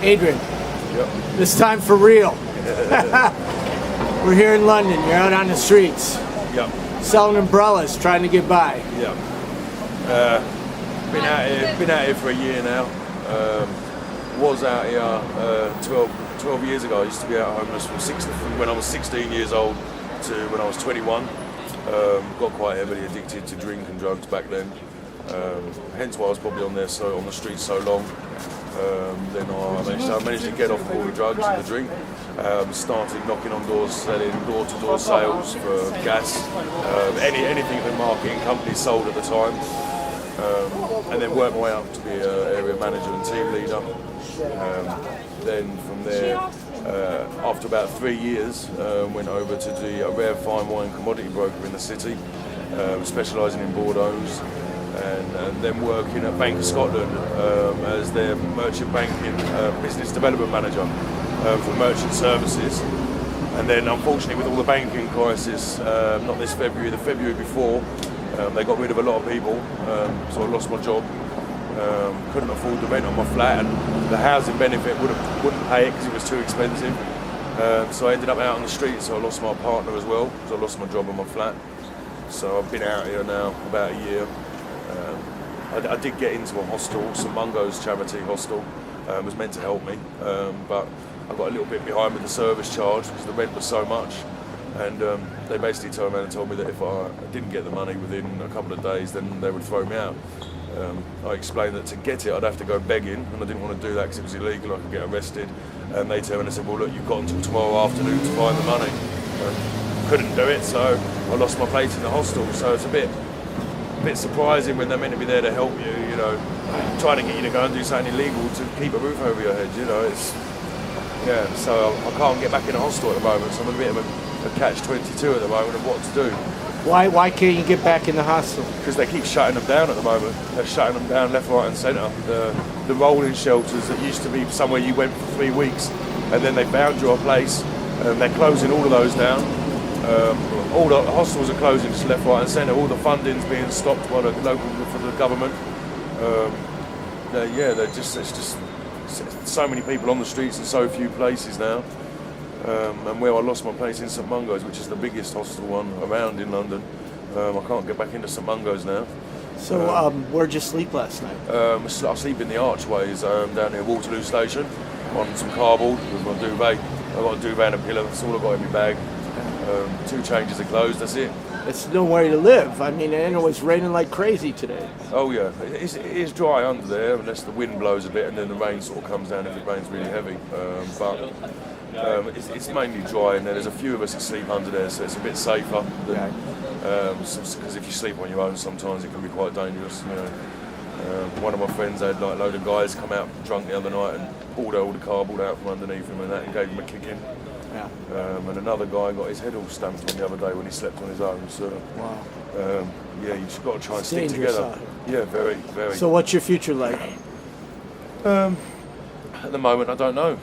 Adrian, Yep. this time for real. We're here in London. You're out on the streets Yep. selling umbrellas, trying to get by. Yep. Been out here for a year now. Was out here 12 years ago. I used to be out homeless from when I was 16 years old to when I was 21. Got quite heavily addicted to drink and drugs back then. Hence why I was probably on the streets so long. Then I managed to get off all the drugs and the drink. Started knocking on doors, selling door-to-door sales for gas, anything that marketing companies sold at the time. And then worked my way up to be an area manager and team leader. Then from there, after about 3 years, went over to be a rare fine wine commodity broker in the city, specialising in Bordeaux's. And then working at Bank of Scotland as their merchant banking business development manager for merchant services. And then unfortunately with all the banking crisis, not this February, the February before, they got rid of a lot of people, so I lost my job. Couldn't afford the rent on my flat, and the housing benefit wouldn't pay it because it was too expensive. So I ended up out on the street, so I lost my partner as well, because I lost my job on my flat. So I've been out here now about a year. I did get into a hostel, St Mungo's charity hostel. It was meant to help me, but I got a little bit behind with the service charge because the rent was so much. And they basically turned around and told me that if I didn't get the money within a couple of days, then they would throw me out. I explained that to get it, I'd have to go begging, and I didn't want to do that because it was illegal, I could get arrested. And they turned around and said, well look, you've got until tomorrow afternoon to find the money. Couldn't do it, so I lost my place in the hostel. So it's a bit surprising when they're meant to be there to help you, you know, trying to get you to go and do something illegal to keep a roof over your head, you know. So I can't get back in a hostel at the moment, so I'm in a bit of a catch-22 at the moment of what to do. Why can't you get back in the hostel? Because they keep shutting them down at the moment. They're shutting them down left, right and centre. The rolling shelters that used to be somewhere you went for 3 weeks and then they found you a place, they're closing all of those down. All the hostels are closing just left, right and centre. All the funding's being stopped by the local, for the government. It's just so many people on the streets and so few places now. And where I lost my place in St Mungo's, which is the biggest hostel one around in London, I can't get back into St Mungo's now. So where'd you sleep last night? I sleep in the archways down near Waterloo Station on some cardboard with my duvet. I've got a duvet and a pillow, that's all I've got in my bag. 2 changes of clothes, that's it. It's nowhere to live. I mean, and it was raining like crazy today. Oh yeah, it is dry under there unless the wind blows a bit and then the rain sort of comes down if it rains really heavy. It's mainly dry, and there's a few of us that sleep under there, so it's a bit safer. Because if you sleep on your own, sometimes it can be quite dangerous. You know, one of my friends had like a load of guys come out drunk the other night and pulled all the cardboard out from underneath him and that, and gave him a kick in. Yeah. And another guy got his head all stamped on the other day when he slept on his own. So, wow. Yeah, you just got to try and It's stick dangerous, together. Yeah, very, very. So what's your future like? At the moment, I don't know.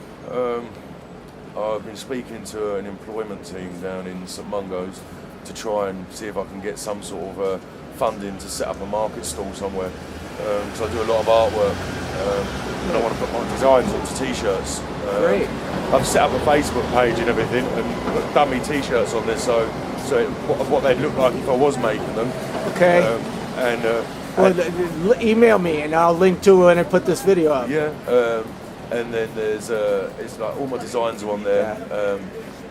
I've been speaking to an employment team down in St Mungo's to try and see if I can get some sort of funding to set up a market stall somewhere. So I do a lot of artwork, and I want to put my designs onto t-shirts. Great. I've set up a Facebook page and everything, and put dummy t-shirts on there, so what they'd look like if I was making them. Okay. Email me and I'll link to it when I put this video up. Yeah. And then there's it's like all my designs are on there. Yeah.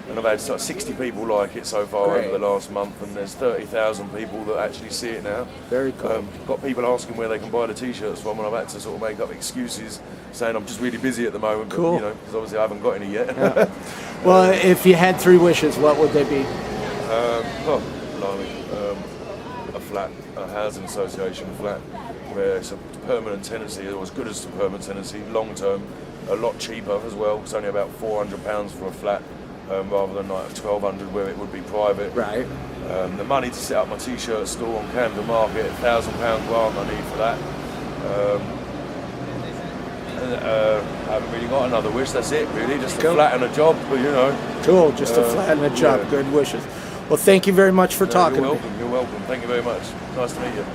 And I've had sort of 60 people like it so far Great. over the last month, and there's 30,000 people that actually see it now. Very cool. Got people asking where they can buy the t-shirts from, and I've had to sort of make up excuses saying I'm just really busy at the moment. Cool. But, you know, because obviously I haven't got any yet. Yeah. Well, if you had 3 wishes, what would they be? A flat, a housing association flat, where it's a permanent tenancy, or as good as a permanent tenancy, long term, a lot cheaper as well. It's only about £400 for a flat. Rather than like $1,200 where it would be private. Right. The money to set up my t-shirt store on Camden Market, £1,000 grant I need for that. I haven't really got another wish, that's it really, just a flat and a job, but you know. Cool, just a flat and a job, yeah. Good wishes. Well, thank you very much for talking You're to me. welcome, you're welcome, thank you very much. Nice to meet you.